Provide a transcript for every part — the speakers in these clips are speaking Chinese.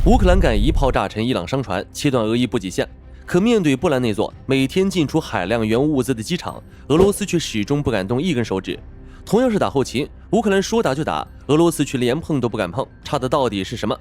乌克兰敢一炮炸沉伊朗商船，切断俄伊补给线。可面对波兰那座每天进出海量援物物资的机场，俄罗斯却始终不敢动一根手指。同样是打后勤，乌克兰说打就打，俄罗斯却连碰都不敢碰，差的到底是什么？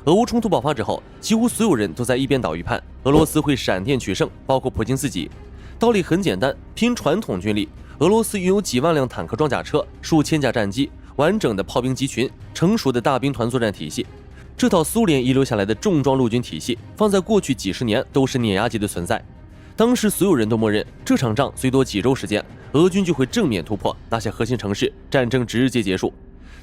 俄乌冲突爆发之后，几乎所有人都在一边倒预判俄罗斯会闪电取胜，包括普京自己。道理很简单，拼传统军力，俄罗斯拥有几万辆坦克装甲车、数千架战机、完整的炮兵集群、成熟的大兵团作战体系。这套苏联遗留下来的重装陆军体系，放在过去几十年都是碾压级的存在。当时所有人都默认，这场仗最多几周时间，俄军就会正面突破那些核心城市，战争直接结束。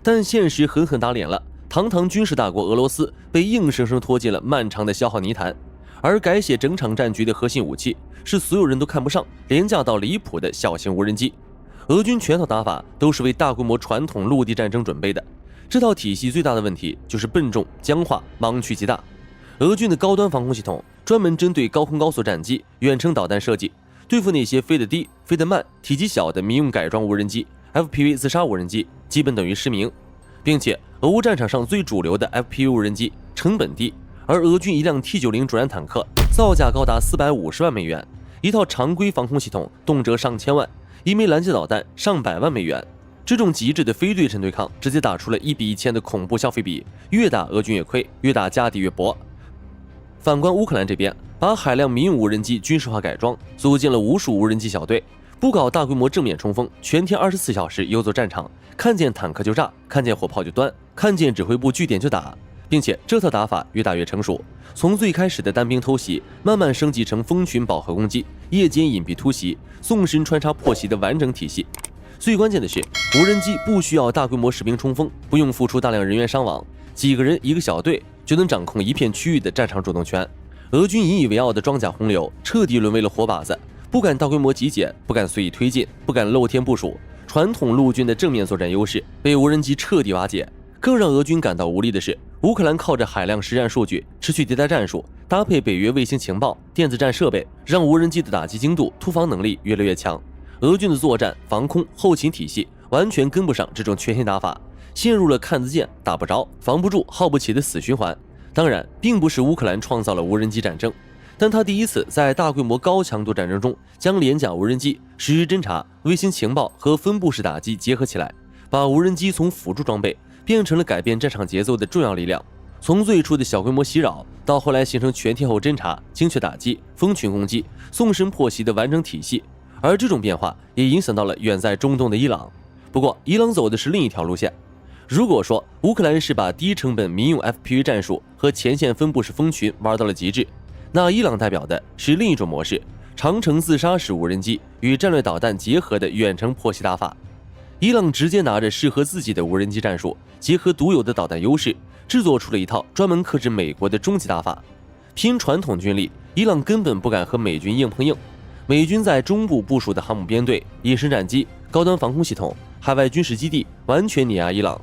但现实狠狠打脸了，堂堂军事大国俄罗斯被硬生生拖进了漫长的消耗泥潭。而改写整场战局的核心武器，是所有人都看不上、廉价到离谱的小型无人机。俄军全套打法都是为大规模传统陆地战争准备的。这套体系最大的问题就是笨重、僵化、盲区极大。俄军的高端防空系统专门针对高空高速战机、远程导弹设计，对付那些飞得低、飞得慢、体积小的民用改装无人机、FPV 自杀无人机，基本等于失明。并且，俄乌战场上最主流的 FPV 无人机成本低，而俄军一辆 T90 主战坦克造价高达450万美元，一套常规防空系统动辄上千万，一枚拦截导弹上百万美元。这种极致的非对称对抗，直接打出了1比1000的恐怖消费比，越打俄军越亏，越打家底越薄。反观乌克兰这边，把海量民用无人机军事化改装，组建了无数无人机小队，不搞大规模正面冲锋，全天24小时游走战场，看见坦克就炸，看见火炮就端，看见指挥部据点就打。并且这套打法越打越成熟，从最开始的单兵偷袭，慢慢升级成蜂群饱和攻击、夜间隐蔽突袭、纵深穿插破袭的完整体系。最关键的是，无人机不需要大规模士兵冲锋，不用付出大量人员伤亡，几个人一个小队就能掌控一片区域的战场主动权。俄军引以为傲的装甲洪流彻底沦为了活靶子，不敢大规模集结，不敢随意推进，不敢露天部署，传统陆军的正面作战优势被无人机彻底瓦解。更让俄军感到无力的是，乌克兰靠着海量实战数据、持续迭代战术，搭配北约卫星情报、电子战设备，让无人机的打击精度、突防能力越来越强。俄军的作战、防空、后勤体系完全跟不上这种全新打法，陷入了看得见、打不着、防不住、耗不起的死循环。当然，并不是乌克兰创造了无人机战争，但他第一次在大规模高强度战争中，将廉价无人机、实时侦察、卫星情报和分布式打击结合起来，把无人机从辅助装备变成了改变战场节奏的重要力量。从最初的小规模袭扰，到后来形成全天候侦察、精确打击、蜂群攻击、纵深破袭的完整体系。而这种变化也影响到了远在中东的伊朗。不过，伊朗走的是另一条路线。如果说乌克兰是把低成本民用 FPV 战术和前线分布式蜂群玩到了极致，那伊朗代表的是另一种模式，长程自杀式无人机与战略导弹结合的远程破袭打法。伊朗直接拿着适合自己的无人机战术，结合独有的导弹优势，制作出了一套专门克制美国的终极打法。拼传统军力，伊朗根本不敢和美军硬碰硬。美军在中部部署的航母编队、隐身战机、高端防空系统、海外军事基地完全碾压伊朗。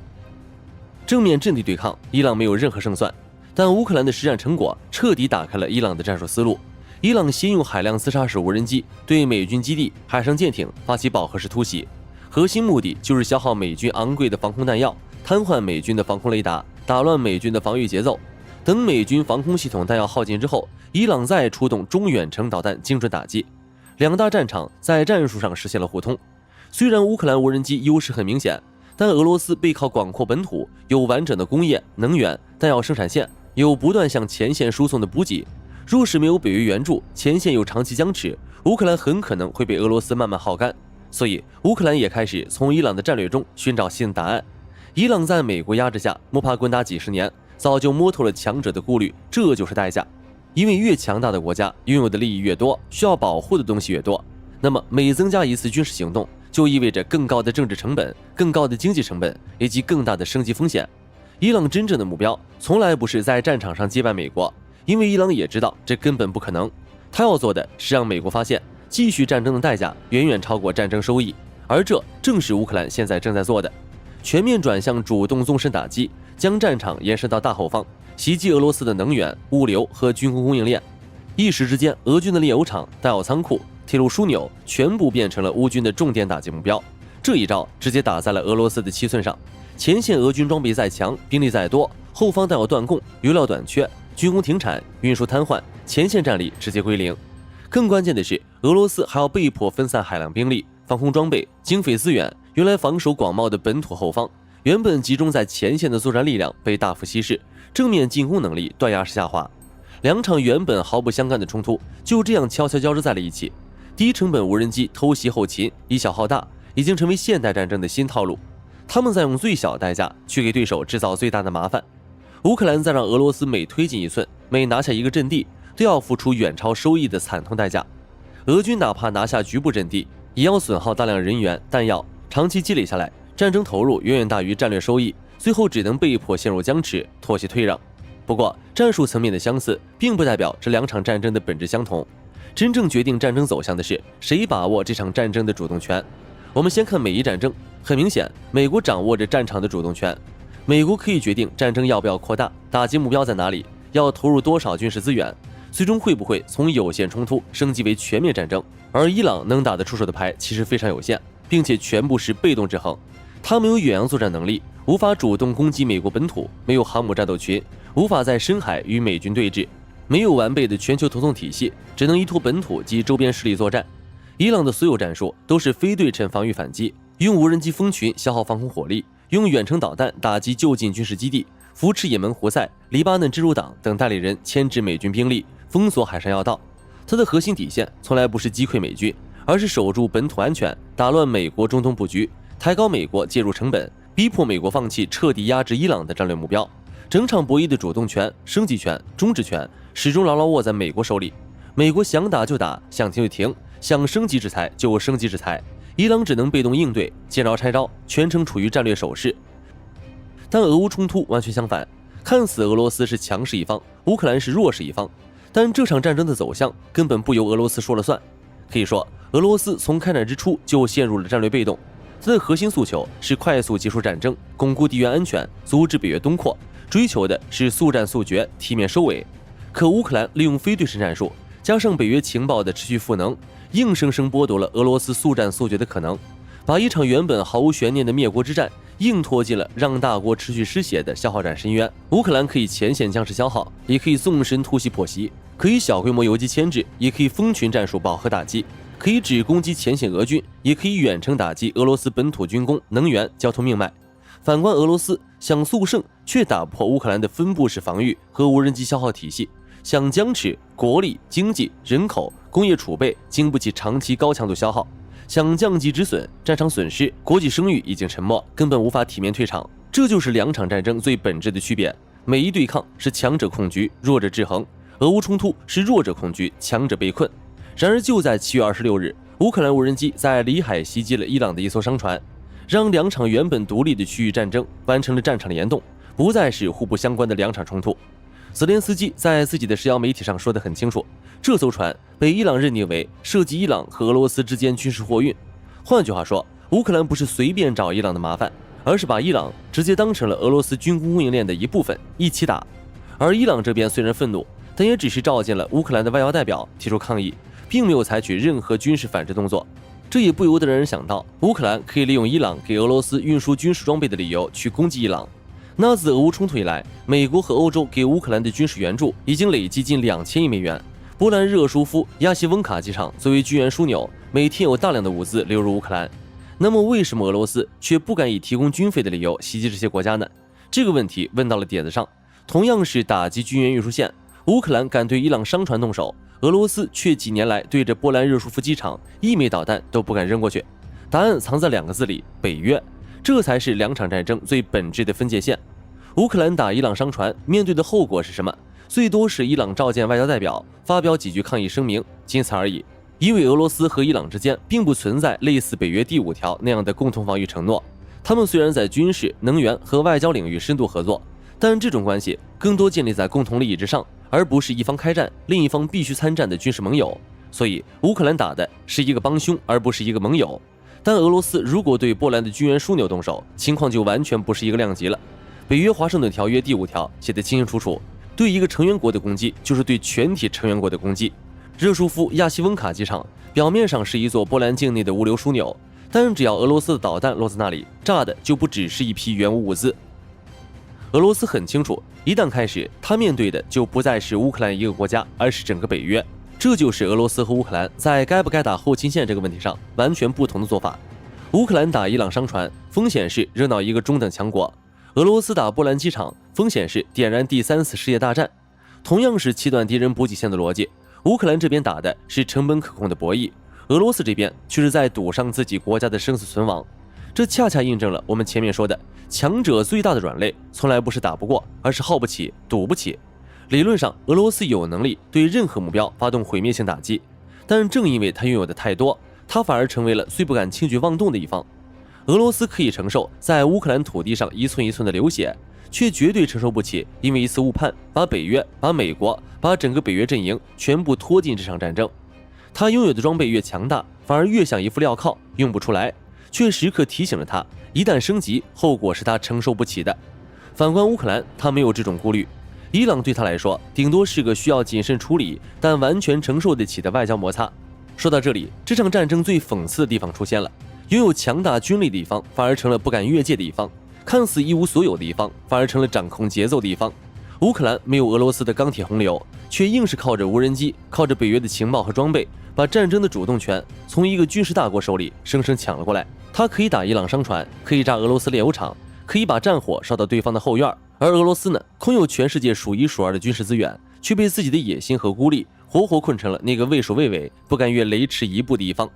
正面阵地对抗，伊朗没有任何胜算，但乌克兰的实战成果彻底打开了伊朗的战术思路。伊朗先用海量自杀式无人机对美军基地、海上舰艇发起饱和式突袭，核心目的就是消耗美军昂贵的防空弹药，瘫痪美军的防空雷达，打乱美军的防御节奏。等美军防空系统弹药耗尽之后，伊朗再出动中远程导弹精准打击。两大战场在战术上实现了互通。虽然乌克兰无人机优势很明显，但俄罗斯背靠广阔本土，有完整的工业、能源、弹药生产线，有不断向前线输送的补给。若是没有北约援助，前线又长期僵持，乌克兰很可能会被俄罗斯慢慢耗干。所以，乌克兰也开始从伊朗的战略中寻找新的答案。伊朗在美国压制下摸爬滚打几十年，早就摸透了强者的顾虑，这就是代价。因为越强大的国家拥有的利益越多，需要保护的东西越多，那么每增加一次军事行动，就意味着更高的政治成本、更高的经济成本以及更大的升级风险。伊朗真正的目标从来不是在战场上击败美国，因为伊朗也知道这根本不可能。他要做的是让美国发现，继续战争的代价远远超过战争收益，而这正是乌克兰现在正在做的。全面转向主动纵深打击，将战场延伸到大后方，袭击俄罗斯的能源、物流和军工供应链。一时之间，俄军的炼油厂、弹药仓库、铁路枢纽全部变成了乌军的重点打击目标。这一招直接打在了俄罗斯的七寸上。前线俄军装备再强，兵力再多，后方弹药断供，油料短缺，军工停产，运输瘫痪，前线战力直接归零。更关键的是，俄罗斯还要被迫分散海量兵力、防空装备、经费资源，原来防守广袤的本土后方，原本集中在前线的作战力量被大幅稀释，正面进攻能力断崖式下滑。两场原本毫不相干的冲突就这样悄悄交织在了一起。低成本无人机偷袭后勤，以小耗大，已经成为现代战争的新套路。他们在用最小代价去给对手制造最大的麻烦。乌克兰在让俄罗斯每推进一寸，每拿下一个阵地，都要付出远超收益的惨痛代价。俄军哪怕拿下局部阵地，也要损耗大量人员、弹药，长期积累下来，战争投入远远大于战略收益，最后只能被迫陷入僵持，妥协退让。不过，战术层面的相似，并不代表这两场战争的本质相同。真正决定战争走向的是谁把握这场战争的主动权。我们先看美伊战争，很明显，美国掌握着战场的主动权。美国可以决定战争要不要扩大，打击目标在哪里，要投入多少军事资源，最终会不会从有限冲突升级为全面战争。而伊朗能打得出手的牌其实非常有限，并且全部是被动制衡。他没有远洋作战能力，无法主动攻击美国本土，没有航母战斗群，无法在深海与美军对峙，没有完备的全球投送体系，只能依托本土及周边势力作战。伊朗的所有战术都是非对称防御反击，用无人机蜂群消耗防空火力，用远程导弹打击就近军事基地，扶持也门胡塞、黎巴嫩真主党等代理人牵制美军兵力，封锁海上要道。它的核心底线从来不是击溃美军，而是守住本土安全，打乱美国中东布局，抬高美国介入成本，逼迫美国放弃彻底压制伊朗的战略目标。整场博弈的主动权、升级权、终止权始终牢牢握在美国手里。美国想打就打，想停就停，想升级制裁就升级制裁，伊朗只能被动应对，见招拆招，全程处于战略守势。但俄乌冲突完全相反，看似俄罗斯是强势一方，乌克兰是弱势一方，但这场战争的走向根本不由俄罗斯说了算。可以说，俄罗斯从开战之初就陷入了战略被动，它的核心诉求是快速结束战争，巩固地缘安全，阻止北约东扩，追求的是速战速决，体面收尾。可乌克兰利用非对称战术，加上北约情报的持续赋能，硬生生剥夺了俄罗斯速战速决的可能，把一场原本毫无悬念的灭国之战硬拖进了让大国持续失血的消耗战深渊。乌克兰可以前线僵持消耗，也可以纵深突袭破袭，可以小规模游击牵制，也可以蜂群战术饱和打击，可以只攻击前线俄军，也可以远程打击俄罗斯本土军工、能源、交通命脉。反观俄罗斯，想速胜却打破乌克兰的分布式防御和无人机消耗体系，想僵持，国力、经济、人口、工业储备经不起长期高强度消耗，想降级止损，战场损失，国际声誉已经沉没，根本无法体面退场。这就是两场战争最本质的区别。美伊对抗是强者控局，弱者制衡；俄乌冲突是弱者控局，强者被困。然而就在7月26日，乌克兰无人机在里海袭击了伊朗的一艘商船，让两场原本独立的区域战争完成了战场联动，不再是互不相关的两场冲突。泽连斯基在自己的社交媒体上说得很清楚，这艘船被伊朗认定为涉及伊朗和俄罗斯之间军事货运。换句话说，乌克兰不是随便找伊朗的麻烦，而是把伊朗直接当成了俄罗斯军工供应链的一部分，一起打。而伊朗这边虽然愤怒，但也只是召见了乌克兰的外交代表提出抗议，并没有采取任何军事反制动作。这也不由得让人想到，乌克兰可以利用伊朗给俄罗斯运输军事装备的理由去攻击伊朗。那自俄乌冲突以来，美国和欧洲给乌克兰的军事援助已经累计近2000亿美元。波兰热舒夫亚西翁卡机场作为军援枢纽，每天有大量的物资流入乌克兰。那么为什么俄罗斯却不敢以提供军费的理由袭击这些国家呢？这个问题问到了点子上。同样是打击军援运输线，乌克兰敢对伊朗商船动手，俄罗斯却几年来对着波兰热舒夫机场一枚导弹都不敢扔过去。答案藏在2个字里：北约。这才是两场战争最本质的分界线。乌克兰打伊朗商船，面对的后果是什么？最多是伊朗召见外交代表，发表几句抗议声明，仅此而已。因为俄罗斯和伊朗之间并不存在类似北约第5条那样的共同防御承诺。他们虽然在军事、能源和外交领域深度合作，但这种关系更多建立在共同利益之上，而不是一方开战，另一方必须参战的军事盟友。所以乌克兰打的是一个帮凶，而不是一个盟友。但俄罗斯如果对波兰的军援枢纽动手，情况就完全不是一个量级了。北约华盛顿条约第5条写得清清楚楚，对一个成员国的攻击就是对全体成员国的攻击。热舒夫亚西翁卡机场表面上是一座波兰境内的物流枢纽，但只要俄罗斯的导弹落在那里，炸的就不只是一批原物物资。俄罗斯很清楚，一旦开始，他面对的就不再是乌克兰一个国家，而是整个北约。这就是俄罗斯和乌克兰在该不该打后勤线这个问题上完全不同的做法。乌克兰打伊朗商船，风险是热闹一个中等强国；俄罗斯打波兰机场，风险是点燃第3次世界大战。同样是切断敌人补给线的逻辑，乌克兰这边打的是成本可控的博弈，俄罗斯这边却是在赌上自己国家的生死存亡。这恰恰印证了我们前面说的，强者最大的软肋从来不是打不过，而是耗不起、赌不起。理论上，俄罗斯有能力对任何目标发动毁灭性打击，但正因为他拥有的太多，他反而成为了最不敢轻举妄动的一方。俄罗斯可以承受在乌克兰土地上一寸一寸的流血，却绝对承受不起因为一次误判把北约、把美国、把整个北约阵营全部拖进这场战争。他拥有的装备越强大，反而越像一副镣铐，用不出来，却时刻提醒着他，一旦升级，后果是他承受不起的。反观乌克兰，他没有这种顾虑。伊朗对他来说，顶多是个需要谨慎处理，但完全承受得起的外交摩擦。说到这里，这场战争最讽刺的地方出现了：拥有强大军力的一方，反而成了不敢越界的一方；看似一无所有的一方，反而成了掌控节奏的一方。乌克兰没有俄罗斯的钢铁洪流，却硬是靠着无人机，靠着北约的情报和装备，把战争的主动权从一个军事大国手里生生抢了过来。他可以打伊朗商船，可以炸俄罗斯炼油厂，可以把战火烧到对方的后院。而俄罗斯呢，空有全世界数一数二的军事资源，却被自己的野心和孤立活活困成了那个畏首畏尾、不敢越雷池一步的一方。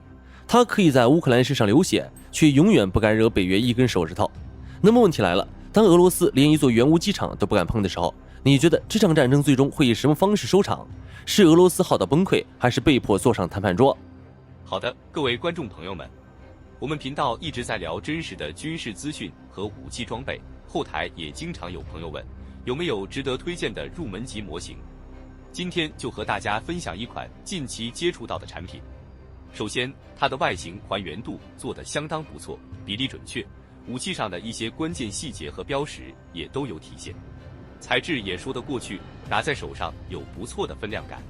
他可以在乌克兰身上流血，却永远不敢惹北约一根手指头。那么问题来了，当俄罗斯连一座原无机场都不敢碰的时候，你觉得这场战争最终会以什么方式收场？是俄罗斯耗到崩溃，还是被迫坐上谈判桌？好的，各位观众朋友们，我们频道一直在聊真实的军事资讯和武器装备，后台也经常有朋友问，有没有值得推荐的入门级模型？今天就和大家分享一款近期接触到的产品。首先，它的外形还原度做得相当不错，比例准确，武器上的一些关键细节和标识也都有体现，材质也说得过去，拿在手上有不错的分量感。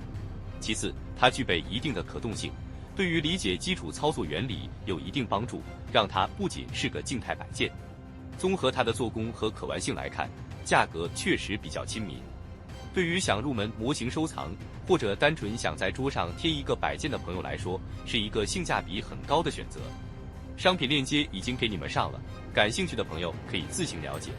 其次，它具备一定的可动性，对于理解基础操作原理有一定帮助，让它不仅是个静态摆件。综合它的做工和可玩性来看，价格确实比较亲民。对于想入门模型收藏，或者单纯想在桌上贴一个摆件的朋友来说，是一个性价比很高的选择。商品链接已经给你们上了，感兴趣的朋友可以自行了解。